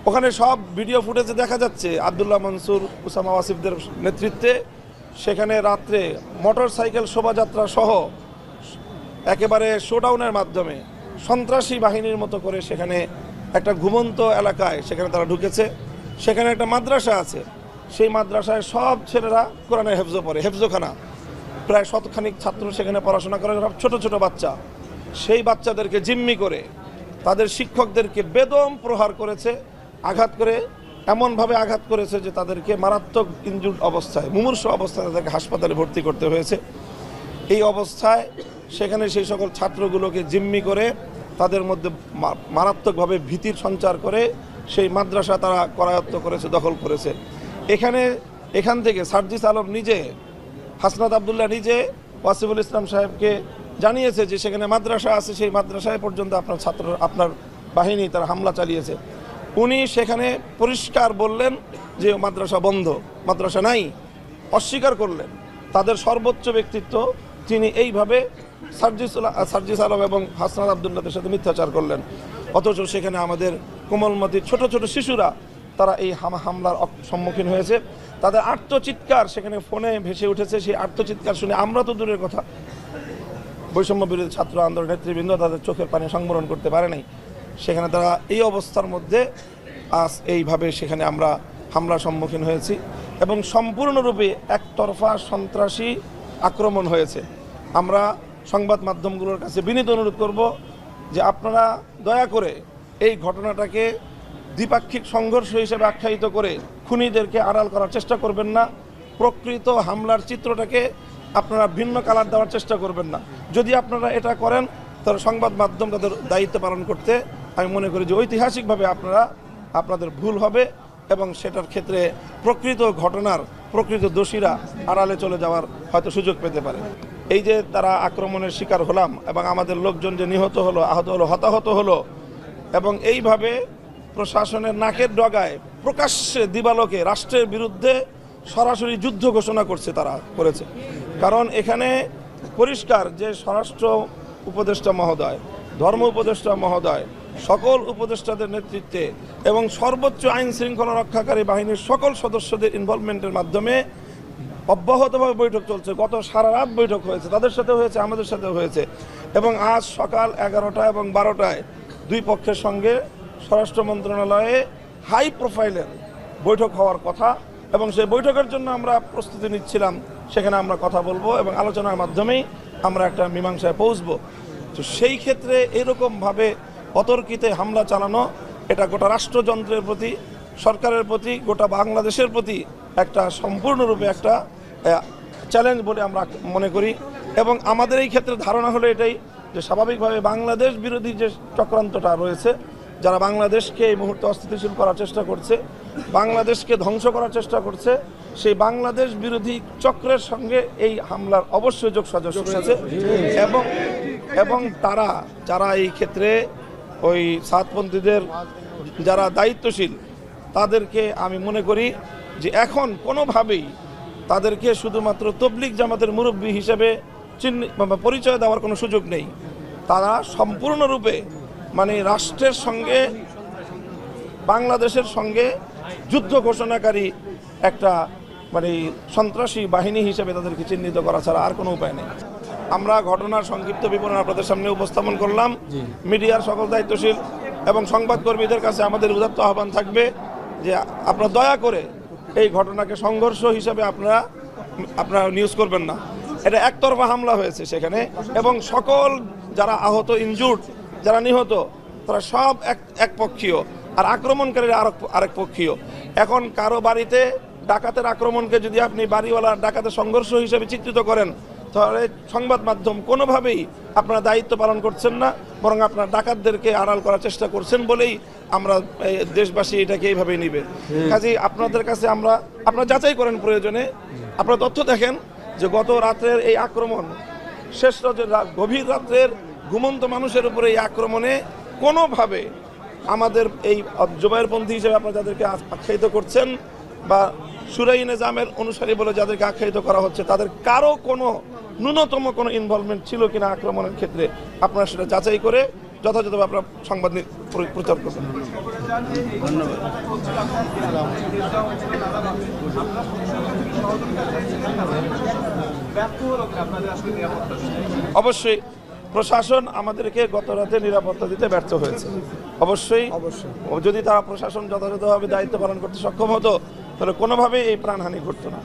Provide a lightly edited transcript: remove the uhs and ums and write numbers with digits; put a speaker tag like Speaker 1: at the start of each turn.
Speaker 1: ওখানে সব ভিডিও ফুটেজে দেখা যাচ্ছে আব্দুল্লাহ মনসুর, উসামা ওয়াসিফদের নেতৃত্বে সেখানে রাত্রে মোটর সাইকেল শোভাযাত্রা সহ একেবারে শোডাউনের মাধ্যমে সন্ত্রাসী বাহিনীর মতো করে সেখানে একটা ঘুমন্ত এলাকায় সেখানে তারা ঢুকেছে। সেখানে একটা মাদ্রাসা আছে, সেই মাদ্রাসায় সব ছেলেরা কোরআনের হেফজ পড়ে, হেফজখানা, প্রায় শতখানিক ছাত্র সেখানে পড়াশোনা করে, সব ছোট ছোট বাচ্চা। সেই বাচ্চাদেরকে জিম্মি করে তাদের শিক্ষকদেরকে বেদম প্রহার করেছে, আঘাত করে এমনভাবে আঘাত করেছে যে তাদেরকে মারাত্মক ইনজুর্ড অবস্থায়, মুমূর্ষু অবস্থায় তাদেরকে হাসপাতালে ভর্তি করতে হয়েছে। এই অবস্থায় সেখানে সেই সকল ছাত্রগুলোকে জিম্মি করে তাদের মধ্যে মারাত্মকভাবে ভীতির সঞ্চার করে সেই মাদ্রাসা তারা করায়ত্ত করেছে, দখল করেছে। এখান থেকে সার্জিস আলম নিজে, হাসনাত আবদুল্লাহ নিজে ওয়াসিফুল ইসলাম সাহেবকে জানিয়েছে যে সেখানে মাদ্রাসা আছে, সেই মাদ্রাসায় পর্যন্ত আপনার বাহিনী তারা হামলা চালিয়েছে। উনি সেখানে পরিষ্কার বললেন যে মাদ্রাসা বন্ধ, মাদ্রাসা নাই, অস্বীকার করলেন। তাদের সর্বোচ্চ ব্যক্তিত্ব তিনি এইভাবে সার্জিস আলম এবং হাসনাত আবদুল্লাহদের সাথে মিথ্যাচার করলেন। অথচ সেখানে আমাদের কোমলমতি ছোট ছোট শিশুরা তারা এই হামলার সম্মুখীন হয়েছে। তাদের আর্তচিৎকার সেখানে ফোনে ভেসে উঠেছে। সেই আর্তচিৎকার শুনে আমরা তো দূরের কথা, বৈষম্য বিরোধী ছাত্র আন্দোলন নেতৃবৃন্দ তাদের চোখের পানি সংবরণ করতে পারে নাই। সেখানে তারা এই অবস্থার মধ্যে আজ এইভাবে সেখানে আমরা হামলার সম্মুখীন হয়েছি এবং সম্পূর্ণরূপে একতরফা সন্ত্রাসী আক্রমণ হয়েছে। আমরা সংবাদ মাধ্যমগুলোর কাছে বিনীত অনুরোধ করব যে আপনারা দয়া করে এই ঘটনাটাকে দ্বিপাক্ষিক সংঘর্ষ হিসেবে আখ্যায়িত করে খুনিদেরকে আড়াল করার চেষ্টা করবেন না। প্রকৃত হামলার চিত্রটাকে আপনারা ভিন্ন কালার দেওয়ার চেষ্টা করবেন না। যদি আপনারা এটা করেন তাহলে সংবাদ মাধ্যম তাদের দায়িত্ব পালন করতে আমি মনে করি যে ঐতিহাসিকভাবে আপনাদের ভুল হবে এবং সেটার ক্ষেত্রে প্রকৃত ঘটনার প্রকৃত দোষীরা আড়ালে চলে যাওয়ার হয়তো সুযোগ পেতে পারে। এই যে তারা আক্রমণের শিকার হলাম এবং আমাদের লোকজন যে নিহত হলো, আহত হলো, হতাহত হলো এবং এইভাবে প্রশাসনের নাকের ডগায় প্রকাশ্যে দিবালোকে রাষ্ট্রের বিরুদ্ধে সরাসরি যুদ্ধ ঘোষণা করেছে। কারণ এখানে পরিষ্কার যে স্বরাষ্ট্র উপদেষ্টা মহোদয়, ধর্ম উপদেষ্টা মহোদয়, সকল উপদেষ্টাদের নেতৃত্বে এবং সর্বোচ্চ আইন শৃঙ্খলা রক্ষাকারী বাহিনীর সকল সদস্যদের ইনভলভমেন্টের মাধ্যমে অব্যাহতভাবে বৈঠক চলছে। গত সারা রাত বৈঠক হয়েছে, তাদের সাথে হয়েছে, আমাদের সাথে হয়েছে এবং আজ সকাল 11টা এবং 12টায় দুই পক্ষের সঙ্গে স্বরাষ্ট্র মন্ত্রণালয়ে হাই প্রোফাইলের বৈঠক হওয়ার কথা এবং সেই বৈঠকের জন্য আমরা প্রস্তুতি নিচ্ছিলাম। সেখানে আমরা কথা বলবো এবং আলোচনার মাধ্যমেই আমরা একটা মীমাংসায় পৌঁছবো। তো সেই ক্ষেত্রে এরকমভাবে অতর্কিতে হামলা চালানো এটা গোটা রাষ্ট্রযন্ত্রের প্রতি, সরকারের প্রতি, গোটা বাংলাদেশের প্রতি একটা সম্পূর্ণরূপে একটা চ্যালেঞ্জ বলে আমরা মনে করি। এবং আমাদের এই ক্ষেত্রে ধারণা হলো এটাই যে স্বাভাবিকভাবে বাংলাদেশ বিরোধী যে চক্রান্তটা রয়েছে, যারা বাংলাদেশকে এই মুহূর্তে অস্থিতিশীল করার চেষ্টা করছে, বাংলাদেশকে ধ্বংস করার চেষ্টা করছে, সেই বাংলাদেশ বিরোধী চক্রের সঙ্গে এই হামলার অবশ্যই যোগসাজশ রয়েছে। এবং তারা যারা এই ক্ষেত্রে ওই সাতপন্থীদের যারা দায়িত্বশীল তাদেরকে আমি মনে করি যে এখন কোনোভাবেই তাদেরকে শুধুমাত্র তবলিগ জামাতের মুরব্বী হিসেবে পরিচয় দেওয়ার কোনো সুযোগ নেই। তারা সম্পূর্ণরূপে মানে রাষ্ট্রের সঙ্গে, বাংলাদেশের সঙ্গে যুদ্ধ ঘোষণাকারী একটা মানে সন্ত্রাসী বাহিনী হিসেবে তাদেরকে চিহ্নিত করা ছাড়া আর কোনো উপায় নেই। আমরা ঘটনার সংক্ষিপ্ত বিবরণ আপনাদের সামনে উপস্থাপন করলাম। মিডিয়ার সকল দায়িত্বশীল এবং সংবাদকর্মীদের কাছে আমাদের উদাত্ত আহ্বান থাকবে যে আপনারা দয়া করে এই ঘটনাকে সংঘর্ষ হিসেবে আপনারা নিউজ করবেন না। এটা একতরফা হামলা হয়েছে সেখানে এবং সকল যারা আহত, ইনজুর্ড, যারা নিহত তারা সব এক পক্ষীয় আর আক্রমণকারীরা আরেক পক্ষীয়। এখন কারো বাড়িতে ডাকাতের আক্রমণকে যদি আপনি বাড়িওয়ালা ডাকাতের সংঘর্ষ হিসেবে চিত্রিত করেন তাহলে সংবাদ মাধ্যম কোনোভাবেই আপনারা দায়িত্ব পালন করছেন না, বরং আপনারা ডাকাতদেরকে আড়াল করার চেষ্টা করছেন বলেই আমরা দেশবাসী এটাকে এইভাবেই নিবে। কাজেই আপনাদের কাছে আপনারা যাচাই করেন, প্রয়োজনে আপনারা তথ্য দেখেন যে গত রাতের এই আক্রমণ, শেষ রাতের গভীর রাত্রের ঘুমন্ত মানুষের উপরে এই আক্রমণে কোনোভাবে আমাদের এই জুবায়েরপন্থী হিসেবে আপনারা যাদেরকে আখ্যায়িত করছেন বা সুরাই নিজামের অনুসারী বলে যাদেরকে আখ্যায়িত করা হচ্ছে তাদের কারো কোনো ন্যূনতম কোনো ইনভলভমেন্ট ছিল কিনা আক্রমণের ক্ষেত্রে আপনারা সেটা যাচাই করে যথাযথভাবে আপনারা সংবাদ প্রচার করবেন। অবশ্যই প্রশাসন আমাদেরকে গত রাতে নিরাপত্তা দিতে ব্যর্থ হয়েছে। অবশ্যই যদি তারা প্রশাসন যথাযথভাবে দায়িত্ব পালন করতে সক্ষম হতো তাহলে কোনোভাবেই এই প্রাণহানি ঘটতো না।